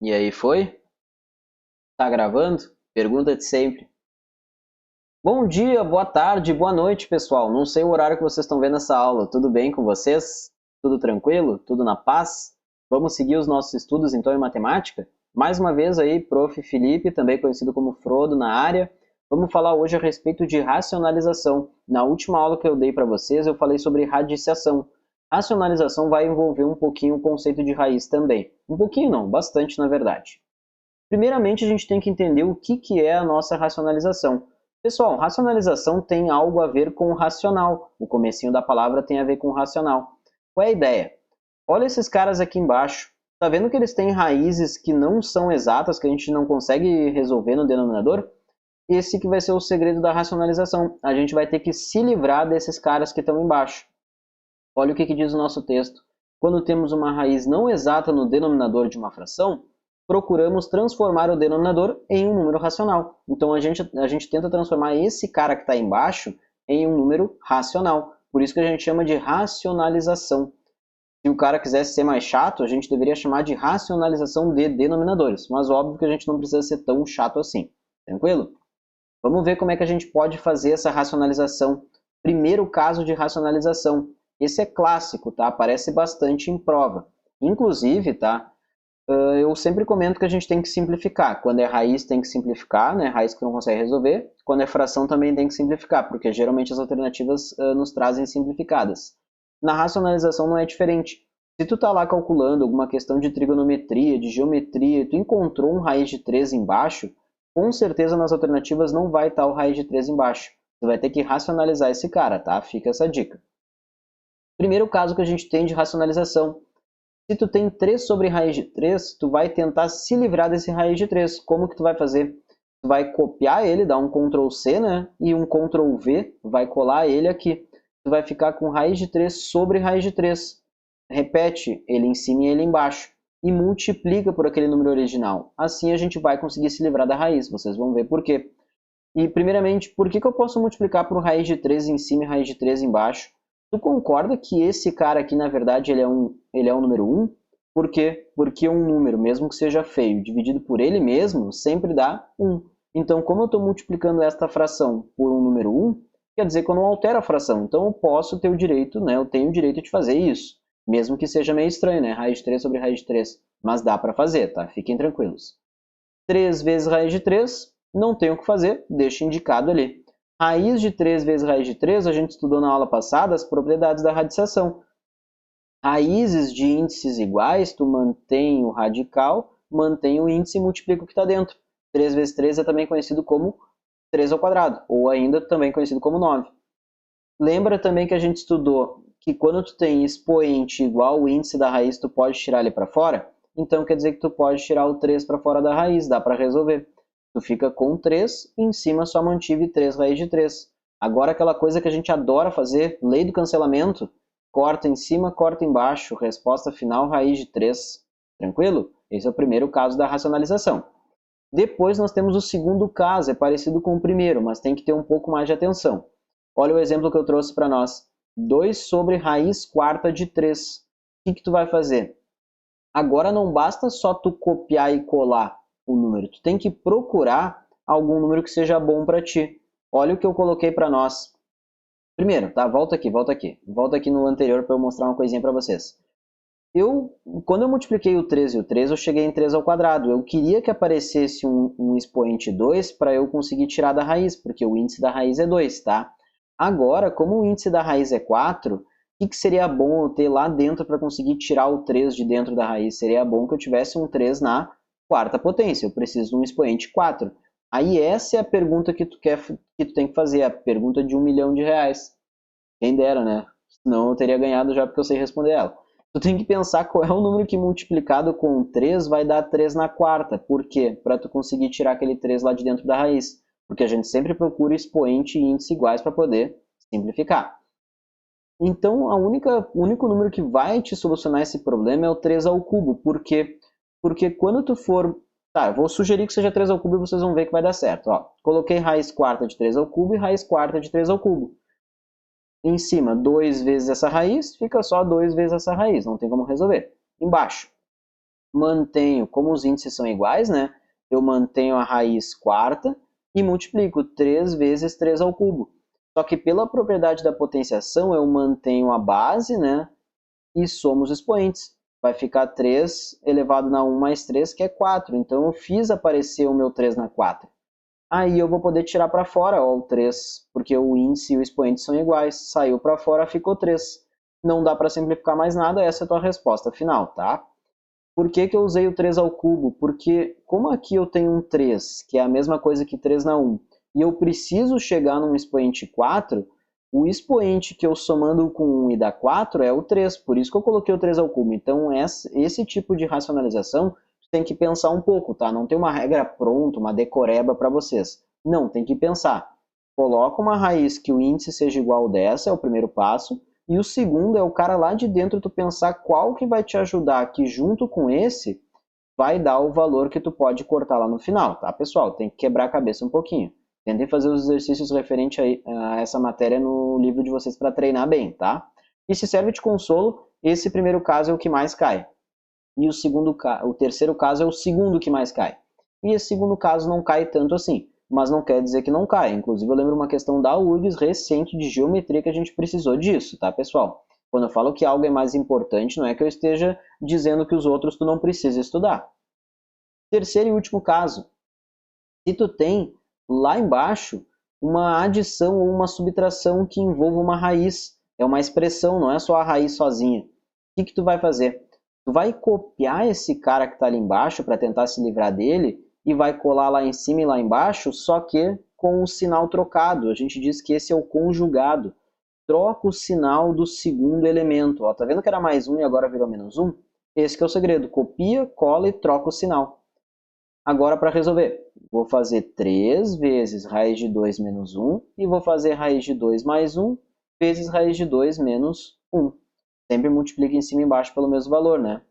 E aí, foi? Tá gravando? Pergunta de sempre. Bom dia, boa tarde, boa noite, pessoal. Não sei o horário que vocês estão vendo essa aula. Tudo bem com vocês? Tudo tranquilo? Tudo na paz? Vamos seguir os nossos estudos então em matemática? Mais uma vez aí, Prof. Felipe, também conhecido como Frodo na área. Vamos falar hoje a respeito de racionalização. Na última aula que eu dei para vocês, eu falei sobre radiciação. Racionalização vai envolver um pouquinho o conceito de raiz também. Um pouquinho não, bastante na verdade. Primeiramente, a gente tem que entender o que é a nossa racionalização. Pessoal, racionalização tem algo a ver com o racional. O comecinho da palavra tem a ver com o racional. Qual é a ideia? Olha esses caras aqui embaixo. Tá vendo que eles têm raízes que não são exatas, que a gente não consegue resolver no denominador? Esse que vai ser o segredo da racionalização. A gente vai ter que se livrar desses caras que estão embaixo. Olha o que diz o nosso texto. Quando temos uma raiz não exata no denominador de uma fração, procuramos transformar o denominador em um número racional. Então a gente tenta transformar esse cara que está embaixo em um número racional. Por isso que a gente chama de racionalização. Se o cara quisesse ser mais chato, a gente deveria chamar de racionalização de denominadores. Mas óbvio que a gente não precisa ser tão chato assim. Tranquilo? Vamos ver como é que a gente pode fazer essa racionalização. Primeiro caso de racionalização. Esse é clássico, tá? Aparece bastante em prova. Inclusive, tá? Eu sempre comento que a gente tem que simplificar. Quando é raiz, tem que simplificar, né? Raiz que não consegue resolver. Quando é fração, também tem que simplificar, porque geralmente as alternativas nos trazem simplificadas. Na racionalização não é diferente. Se tu tá lá calculando alguma questão de trigonometria, de geometria, e tu encontrou um raiz de 3 embaixo, com certeza nas alternativas não vai estar o raiz de 3 embaixo. Tu vai ter que racionalizar esse cara, tá? Fica essa dica. Primeiro caso que a gente tem de racionalização. Se tu tem 3 sobre raiz de 3, tu vai tentar se livrar desse raiz de 3. Como que tu vai fazer? Tu vai copiar ele, dar um Ctrl C, né? E um Ctrl V, vai colar ele aqui. Tu vai ficar com raiz de 3 sobre raiz de 3. Repete ele em cima e ele embaixo. E multiplica por aquele número original. Assim a gente vai conseguir se livrar da raiz. Vocês vão ver por quê. E primeiramente, por que eu posso multiplicar por raiz de 3 em cima e raiz de 3 embaixo? Tu concorda que esse cara aqui, na verdade, ele é um número 1? Por quê? Porque um número, mesmo que seja feio, dividido por ele mesmo, sempre dá 1. Então, como eu estou multiplicando esta fração por um número 1, quer dizer que eu não altero a fração. Então, eu posso ter o direito, né? Eu tenho o direito de fazer isso. Mesmo que seja meio estranho, né? Raiz de 3 sobre raiz de 3. Mas dá para fazer, tá? Fiquem tranquilos. 3 vezes raiz de 3, não tem o que fazer, deixa indicado ali. Raiz de 3 vezes raiz de 3, a gente estudou na aula passada as propriedades da radiciação. Raízes de índices iguais, tu mantém o radical, mantém o índice e multiplica o que está dentro. 3 vezes 3 é também conhecido como 3 ao quadrado, ou ainda também conhecido como 9. Lembra também que a gente estudou que quando tu tem expoente igual ao índice da raiz, tu pode tirar ele para fora? Então quer dizer que tu pode tirar o 3 para fora da raiz, dá para resolver. Tu fica com 3, e em cima só mantive 3 raiz de 3. Agora aquela coisa que a gente adora fazer, lei do cancelamento, corta em cima, corta embaixo, resposta final raiz de 3. Tranquilo? Esse é o primeiro caso da racionalização. Depois nós temos o segundo caso, é parecido com o primeiro, mas tem que ter um pouco mais de atenção. Olha o exemplo que eu trouxe para nós. 2 sobre raiz quarta de 3. O que tu vai fazer? Agora não basta só tu copiar e colar o número. Tu tem que procurar algum número que seja bom para ti. Olha o que eu coloquei para nós. Primeiro, tá? Volta aqui. Volta aqui no anterior para eu mostrar uma coisinha para vocês. Quando eu multipliquei o 3 e o 3, eu cheguei em 3 ao quadrado. Eu queria que aparecesse um expoente 2 para eu conseguir tirar da raiz, porque o índice da raiz é 2, tá? Agora, como o índice da raiz é 4, o que seria bom eu ter lá dentro para conseguir tirar o 3 de dentro da raiz? Seria bom que eu tivesse um 3 na quarta potência. Eu preciso de um expoente 4. Aí essa é a pergunta que tu tem que fazer, a pergunta de R$ 1 milhão. Quem dera, né? Senão eu teria ganhado já porque eu sei responder ela. Tu tem que pensar qual é o número que multiplicado com 3 vai dar 3 na quarta. Por quê? Para tu conseguir tirar aquele 3 lá de dentro da raiz. Porque a gente sempre procura expoente e índice iguais para poder simplificar. Então, o único número que vai te solucionar esse problema é o 3 ao cubo. Por quê? Porque quando tu for... Tá, eu vou sugerir que seja 3 ao cubo e vocês vão ver que vai dar certo. Ó, coloquei raiz quarta de 3 ao cubo e raiz quarta de 3 ao cubo. Em cima, 2 vezes essa raiz, fica só 2 vezes essa raiz. Não tem como resolver. Embaixo, mantenho, como os índices são iguais, né? Eu mantenho a raiz quarta e multiplico 3 vezes 3 ao cubo. Só que pela propriedade da potenciação, eu mantenho a base, né? E somo os expoentes. Vai ficar 3 elevado na 1 mais 3, que é 4. Então, eu fiz aparecer o meu 3 na 4. Aí eu vou poder tirar para fora ó, o 3, porque o índice e o expoente são iguais. Saiu para fora, ficou 3. Não dá para simplificar mais nada, essa é a tua resposta final, tá? Por que que eu usei o 3 ao cubo? Porque como aqui eu tenho um 3, que é a mesma coisa que 3 na 1, e eu preciso chegar num expoente 4, o expoente que eu somando com 1 e dá 4 é o 3, por isso que eu coloquei o 3 ao cubo. Então esse tipo de racionalização tem que pensar um pouco, tá? Não tem uma regra pronta, uma decoreba para vocês. Não, tem que pensar. Coloca uma raiz que o índice seja igual dessa, é o primeiro passo. E o segundo é o cara lá de dentro tu pensar qual que vai te ajudar que junto com esse vai dar o valor que tu pode cortar lá no final, tá, pessoal? Tem que quebrar a cabeça um pouquinho. Tentem fazer os exercícios referentes a essa matéria no livro de vocês para treinar bem, tá? E se serve de consolo, esse primeiro caso é o que mais cai. E o terceiro caso é o segundo que mais cai. E esse segundo caso não cai tanto assim, mas não quer dizer que não cai. Inclusive, eu lembro uma questão da URGS recente de geometria que a gente precisou disso, tá, pessoal? Quando eu falo que algo é mais importante, não é que eu esteja dizendo que os outros tu não precisa estudar. Terceiro e último caso. Se tu tem lá embaixo uma adição ou uma subtração que envolva uma raiz, é uma expressão, não é só a raiz sozinha. O que tu vai fazer? Tu vai copiar esse cara que está ali embaixo para tentar se livrar dele e vai colar lá em cima e lá embaixo, só que com o sinal trocado. A gente diz que esse é o conjugado. Troca o sinal do segundo elemento. Ó, tá vendo que era mais 1 e agora virou menos 1? Esse que é o segredo. Copia, cola e troca o sinal. Agora para resolver, vou fazer 3 vezes raiz de 2 menos 1 e vou fazer raiz de 2 mais 1 vezes raiz de 2 menos 1. Sempre multiplica em cima e embaixo pelo mesmo valor, né?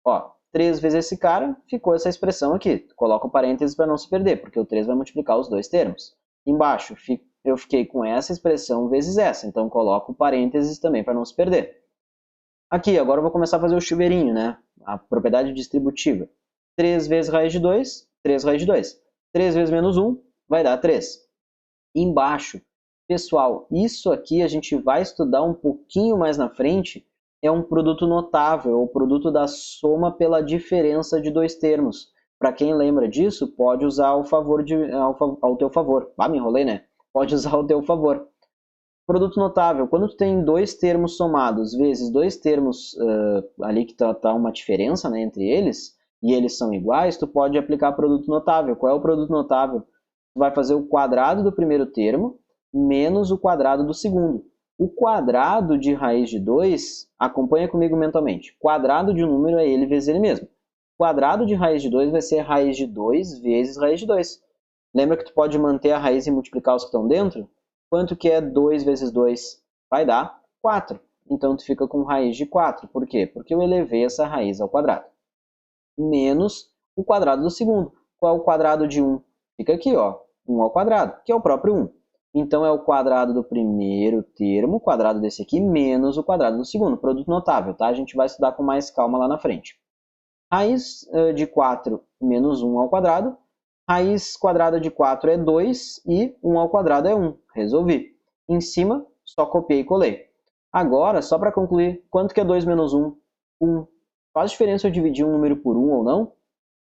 Ó, 3 vezes esse cara, ficou essa expressão aqui. Coloca o parênteses para não se perder, porque o 3 vai multiplicar os dois termos. Embaixo, eu fiquei com essa expressão vezes essa, então coloco o parênteses também para não se perder. Aqui, agora eu vou começar a fazer o chuveirinho, né? A propriedade distributiva. 3 vezes raiz de 2, 3 raiz de 2. 3 vezes menos 1 vai dar 3. Embaixo, pessoal, isso aqui a gente vai estudar um pouquinho mais na frente, é um produto notável, o produto da soma pela diferença de dois termos. Para quem lembra disso, pode usar ao teu favor. Ah, me enrolei, né? Pode usar ao teu favor. Produto notável, quando tu tem dois termos somados vezes dois termos ali que tá uma diferença, né, entre eles, e eles são iguais, tu pode aplicar produto notável. Qual é o produto notável? Tu vai fazer o quadrado do primeiro termo menos o quadrado do segundo. O quadrado de raiz de 2, acompanha comigo mentalmente, quadrado de um número é ele vezes ele mesmo. Quadrado de raiz de 2 vai ser raiz de 2 vezes raiz de 2. Lembra que tu pode manter a raiz e multiplicar os que estão dentro? Quanto que é 2 vezes 2? Vai dar 4. Então, tu fica com raiz de 4. Por quê? Porque eu elevei essa raiz ao quadrado. Menos o quadrado do segundo. Qual é o quadrado de 1? Fica aqui, ó, 1 ao quadrado, que é o próprio 1. Então, é o quadrado do primeiro termo, o quadrado desse aqui, menos o quadrado do segundo. Produto notável, tá? A gente vai estudar com mais calma lá na frente. Raiz de 4 menos 1 ao quadrado. Raiz quadrada de 4 é 2 e 1 ao quadrado é 1. Resolvi. Em cima, só copiei e colei. Agora, só para concluir, quanto que é 2 menos 1? 1. Faz diferença eu dividir um número por 1 ou não?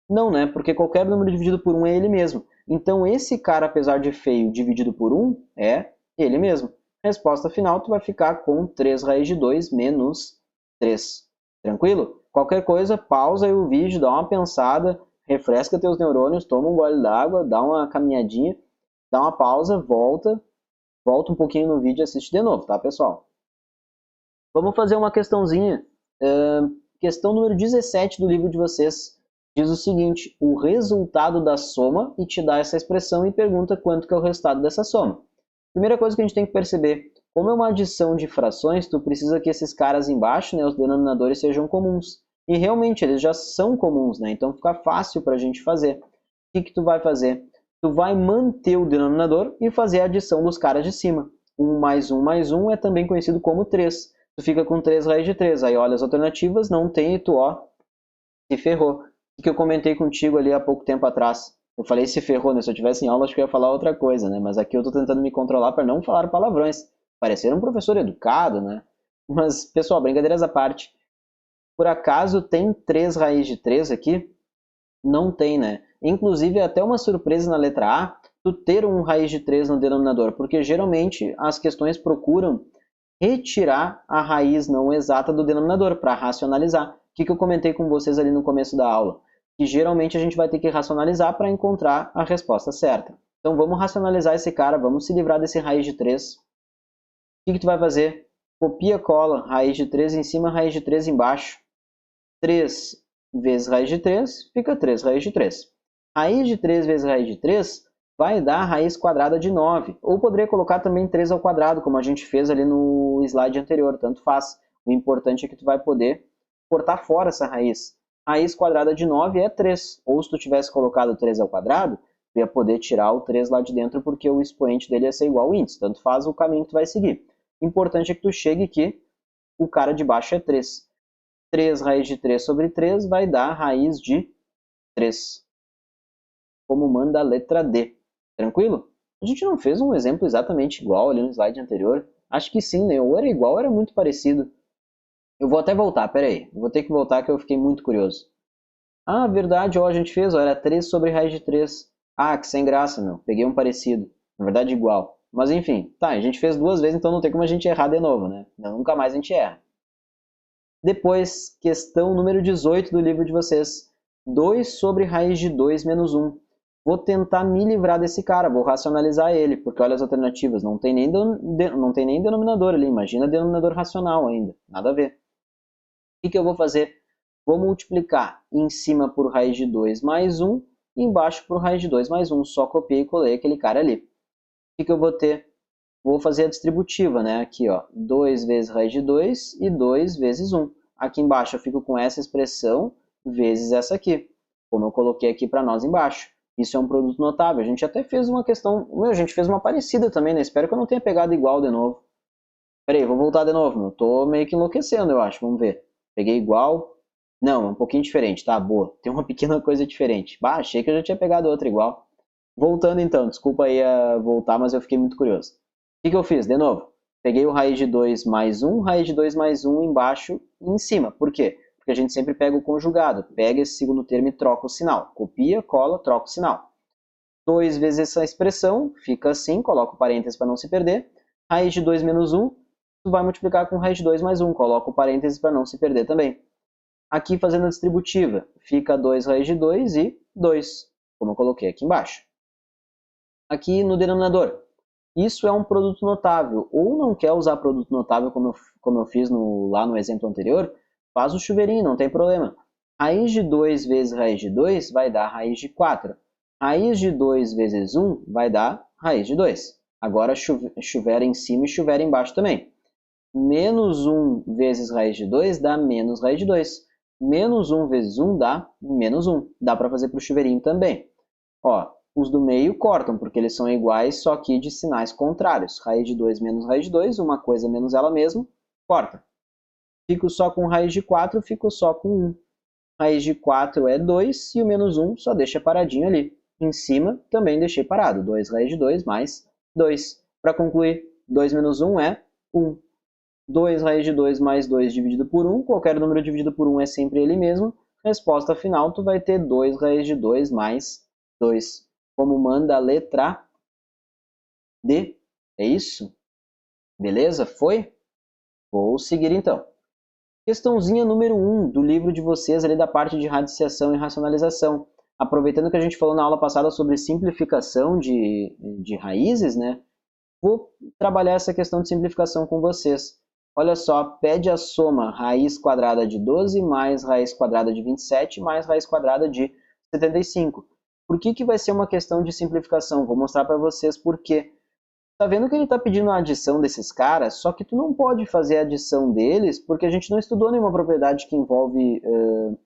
Não, né? Porque qualquer número dividido por 1 é ele mesmo. Então, esse cara, apesar de feio, dividido por 1, é ele mesmo. Resposta final, tu vai ficar com 3 raiz de 2 menos 3. Tranquilo? Qualquer coisa, pausa aí o vídeo, dá uma pensada, refresca teus neurônios, toma um gole d'água, dá uma caminhadinha, dá uma pausa, volta um pouquinho no vídeo e assiste de novo, tá, pessoal? Vamos fazer uma questãozinha. Questão número 17 do livro de vocês. Diz o seguinte, o resultado da soma e te dá essa expressão e pergunta quanto que é o resultado dessa soma. Primeira coisa que a gente tem que perceber, como é uma adição de frações, tu precisa que esses caras embaixo, né, os denominadores, sejam comuns. E realmente eles já são comuns, né? Então fica fácil para a gente fazer. O que tu vai fazer? Tu vai manter o denominador e fazer a adição dos caras de cima. 1 mais 1 é também conhecido como 3. Tu fica com 3 raiz de 3. Aí olha as alternativas, não tem e tu, ó, se ferrou. O que eu comentei contigo ali há pouco tempo atrás. Eu falei se ferrou, né? Se eu tivesse em aula, acho que eu ia falar outra coisa, né? Mas aqui eu tô tentando me controlar para não falar palavrões. Parecer um professor educado, né? Mas, pessoal, brincadeiras à parte. Por acaso tem 3 raiz de 3 aqui? Não tem, né? Inclusive, é até uma surpresa na letra A, tu ter um raiz de 3 no denominador, porque geralmente as questões procuram retirar a raiz não exata do denominador para racionalizar. O que eu comentei com vocês ali no começo da aula? Que geralmente a gente vai ter que racionalizar para encontrar a resposta certa. Então vamos racionalizar esse cara, vamos se livrar desse raiz de 3. O que tu vai fazer? Copia, cola, raiz de 3 em cima, raiz de 3 embaixo. 3 vezes raiz de 3 fica 3 raiz de 3. Raiz de 3 vezes raiz de 3 vai dar a raiz quadrada de 9. Ou poderia colocar também 3 ao quadrado, como a gente fez ali no slide anterior, tanto faz. O importante é que tu vai poder cortar fora essa raiz. Raiz quadrada de 9 é 3. Ou se tu tivesse colocado 3 ao quadrado, tu ia poder tirar o 3 lá de dentro, porque o expoente dele ia ser igual ao índice. Tanto faz o caminho que tu vai seguir. O importante é que tu chegue que o cara de baixo é 3. 3 raiz de 3 sobre 3 vai dar raiz de 3. Como manda a letra D. Tranquilo? A gente não fez um exemplo exatamente igual ali no slide anterior? Acho que sim, né? Ou era igual ou era muito parecido. Eu vou até voltar, peraí. Eu vou ter que voltar que eu fiquei muito curioso. Ah, verdade, ó, a gente fez, ó, era 3 sobre raiz de 3. Ah, que sem graça, meu. Peguei um parecido. Na verdade, igual. Mas enfim, tá, a gente fez 2 vezes, então não tem como a gente errar de novo, né? Nunca mais a gente erra. Depois, questão número 18 do livro de vocês. 2 sobre raiz de 2 menos 1. Vou tentar me livrar desse cara, vou racionalizar ele, porque olha as alternativas, não tem nem denominador ali, imagina denominador racional ainda, nada a ver. O que eu vou fazer? Vou multiplicar em cima por raiz de 2 mais 1, e embaixo por raiz de 2 mais 1, só copiei e colei aquele cara ali. O que eu vou ter? Vou fazer a distributiva, né? Aqui, ó, 2 vezes raiz de 2 e 2 vezes 1. Aqui embaixo eu fico com essa expressão vezes essa aqui, como eu coloquei aqui para nós embaixo. Isso é um produto notável. A gente até fez uma questão... a gente fez uma parecida também, né? Espero que eu não tenha pegado igual de novo. Peraí, vou voltar de novo, meu. Tô meio que enlouquecendo, eu acho. Vamos ver. Peguei igual. Não, é um pouquinho diferente, tá? Boa. Tem uma pequena coisa diferente. Bah, achei que eu já tinha pegado outra igual. Voltando então, desculpa aí voltar, mas eu fiquei muito curioso. O que eu fiz? De novo, peguei o raiz de 2 mais 1, raiz de 2 mais 1 embaixo e em cima. Por quê? Porque a gente sempre pega o conjugado. Pega esse segundo termo e troca o sinal. Copia, cola, troca o sinal. 2 vezes essa expressão, fica assim, coloca o parênteses para não se perder. Raiz de 2 menos 1, tu vai multiplicar com raiz de 2 mais 1, coloca o parênteses para não se perder também. Aqui fazendo a distributiva, fica 2 raiz de 2 e 2, como eu coloquei aqui embaixo. Aqui no denominador, isso é um produto notável, ou não quer usar produto notável como eu fiz lá no exemplo anterior, faz o chuveirinho, não tem problema. Raiz de 2 vezes raiz de 2 vai dar raiz de 4. Raiz de 2 vezes 1 vai dar raiz de 2. Agora chuveira em cima e chuveira embaixo também. Menos 1 vezes raiz de 2 dá menos raiz de 2. Menos 1 vezes 1 dá menos 1. Dá para fazer para o chuveirinho também. Ó, os do meio cortam, porque eles são iguais, só que de sinais contrários. Raiz de 2 menos raiz de 2, uma coisa menos ela mesma, corta. Fico só com raiz de 4, fico só com 1. Raiz de 4 é 2 e o menos 1 só deixa paradinho ali. Em cima também deixei parado. 2 raiz de 2 mais 2. Para concluir, 2 menos 1 é 1. 2 raiz de 2 mais 2 dividido por 1. Qualquer número dividido por 1 é sempre ele mesmo. Resposta final, tu vai ter 2 raiz de 2 mais 2. Como manda a letra D. É isso? Beleza? Foi? Vou seguir então. Questãozinha número 1 do livro de vocês, ali da parte de radiciação e racionalização. Aproveitando que a gente falou na aula passada sobre simplificação de raízes, né? Vou trabalhar essa questão de simplificação com vocês. Olha só, pede a soma raiz quadrada de 12 mais raiz quadrada de 27 mais raiz quadrada de 75. Por que vai ser uma questão de simplificação? Vou mostrar para vocês por quê. Tá vendo que ele está pedindo a adição desses caras, só que tu não pode fazer a adição deles porque a gente não estudou nenhuma propriedade que envolve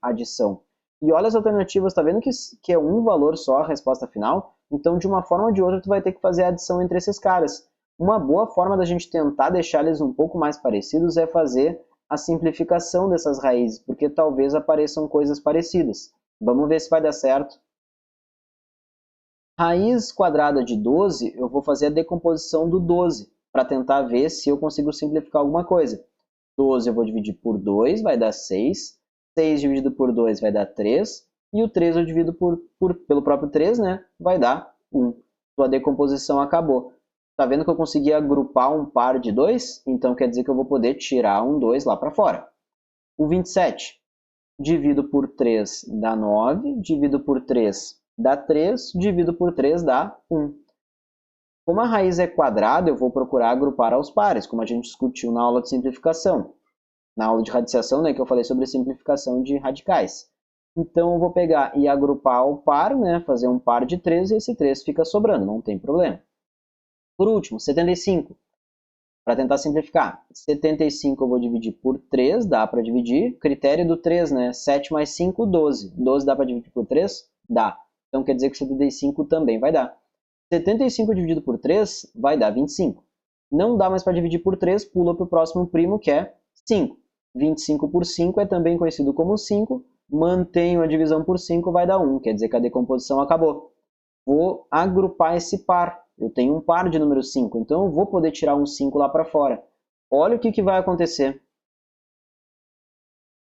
adição. E olha as alternativas, tá vendo que é um valor só a resposta final? Então, de uma forma ou de outra, tu vai ter que fazer a adição entre esses caras. Uma boa forma da gente tentar deixar eles um pouco mais parecidos é fazer a simplificação dessas raízes, porque talvez apareçam coisas parecidas. Vamos ver se vai dar certo. Raiz quadrada de 12, eu vou fazer a decomposição do 12, para tentar ver se eu consigo simplificar alguma coisa. 12 eu vou dividir por 2, vai dar 6. 6 dividido por 2 vai dar 3. E o 3 eu divido pelo próprio 3, né? Vai dar 1. Sua decomposição acabou. Tá vendo que eu consegui agrupar um par de 2? Então quer dizer que eu vou poder tirar um 2 lá para fora. O 27, divido por 3 dá 9, divido por 3 dá 3, divido por 3 dá 1. Como a raiz é quadrada, eu vou procurar agrupar aos pares, como a gente discutiu na aula de simplificação. Na aula de radiciação, né, que eu falei sobre simplificação de radicais. Então, eu vou pegar e agrupar ao par, né, fazer um par de 3 e esse 3 fica sobrando, não tem problema. Por último, 75. Para tentar simplificar, 75 eu vou dividir por 3, dá para dividir. Critério do 3, né? 7 mais 5, 12. 12 dá para dividir por 3? Dá. Então quer dizer que 75 também vai dar. 75 dividido por 3 vai dar 25. Não dá mais para dividir por 3, pula para o próximo primo, que é 5. 25 por 5 é também conhecido como 5. Mantenho a divisão por 5, vai dar 1. Quer dizer que a decomposição acabou. Vou agrupar esse par. Eu tenho um par de número 5, então eu vou poder tirar um 5 lá para fora. Olha o que vai acontecer.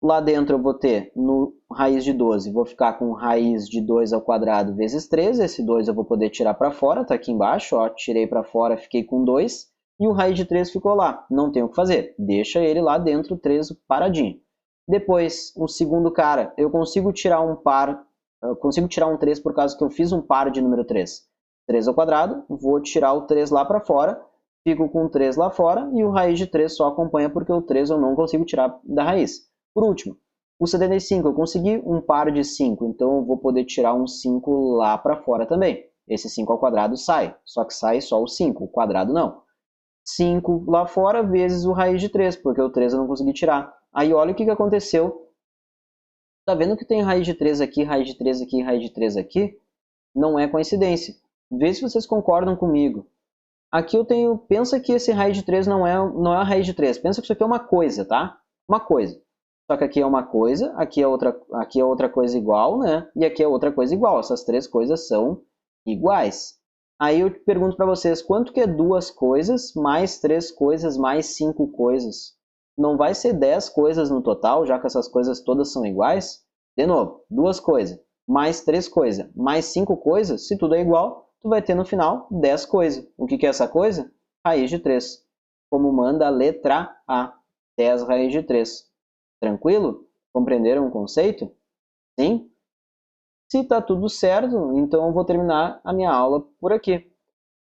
Lá dentro eu vou ter, no raiz de 12, vou ficar com raiz de 2 ao quadrado vezes 3. Esse 2 eu vou poder tirar para fora, está aqui embaixo, ó, tirei para fora, fiquei com 2. E o raiz de 3 ficou lá, não tem o que fazer. Deixa ele lá dentro, 3 paradinho. Depois, o segundo cara, eu consigo tirar um par, eu consigo tirar um 3 por causa que eu fiz um par de número 3. 3 ao quadrado, vou tirar o 3 lá para fora, fico com 3 lá fora e o raiz de 3 só acompanha porque o 3 eu não consigo tirar da raiz. Por último, o 75, eu consegui um par de 5, então eu vou poder tirar um 5 lá para fora também. Esse 5 ao quadrado sai, só que sai só o 5, o quadrado não. 5 lá fora vezes o raiz de 3, porque o 3 eu não consegui tirar. Aí olha o que aconteceu. Tá vendo que tem raiz de 3 aqui, raiz de 3 aqui, raiz de 3 aqui? Não é coincidência. Vê se vocês concordam comigo. Aqui eu tenho, pensa que esse raiz de 3 não é a raiz de 3. Pensa que isso aqui é uma coisa, tá? Uma coisa. Só que aqui é uma coisa, aqui é outra coisa igual, né? E aqui é outra coisa igual. Essas três coisas são iguais. Aí eu pergunto para vocês, quanto que é 2 coisas mais 3 coisas mais 5 coisas? Não vai ser 10 coisas no total, já que essas coisas todas são iguais? De novo, 2 coisas mais 3 coisas mais 5 coisas, se tudo é igual, tu vai ter no final 10 coisas. O que é essa coisa? Raiz de 3. Como manda a letra A, 10 raiz de 3. Tranquilo? Compreenderam o conceito? Sim? Se está tudo certo, então eu vou terminar a minha aula por aqui.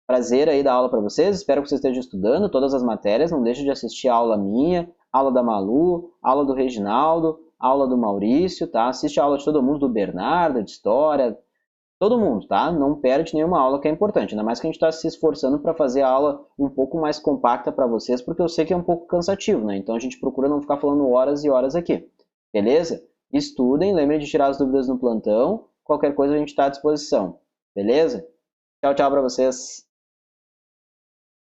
Prazer aí dar aula para vocês, espero que vocês estejam estudando todas as matérias, não deixe de assistir a aula minha, aula da Malu, aula do Reginaldo, aula do Maurício, tá? Assiste a aula de todo mundo, do Bernardo, de História, todo mundo, tá? Não perde nenhuma aula que é importante, ainda mais que a gente está se esforçando para fazer a aula um pouco mais compacta para vocês, porque eu sei que é um pouco cansativo, né? Então a gente procura não ficar falando horas e horas aqui, beleza? Estudem, lembrem de tirar as dúvidas no plantão, qualquer coisa a gente está à disposição, beleza? Tchau, tchau para vocês!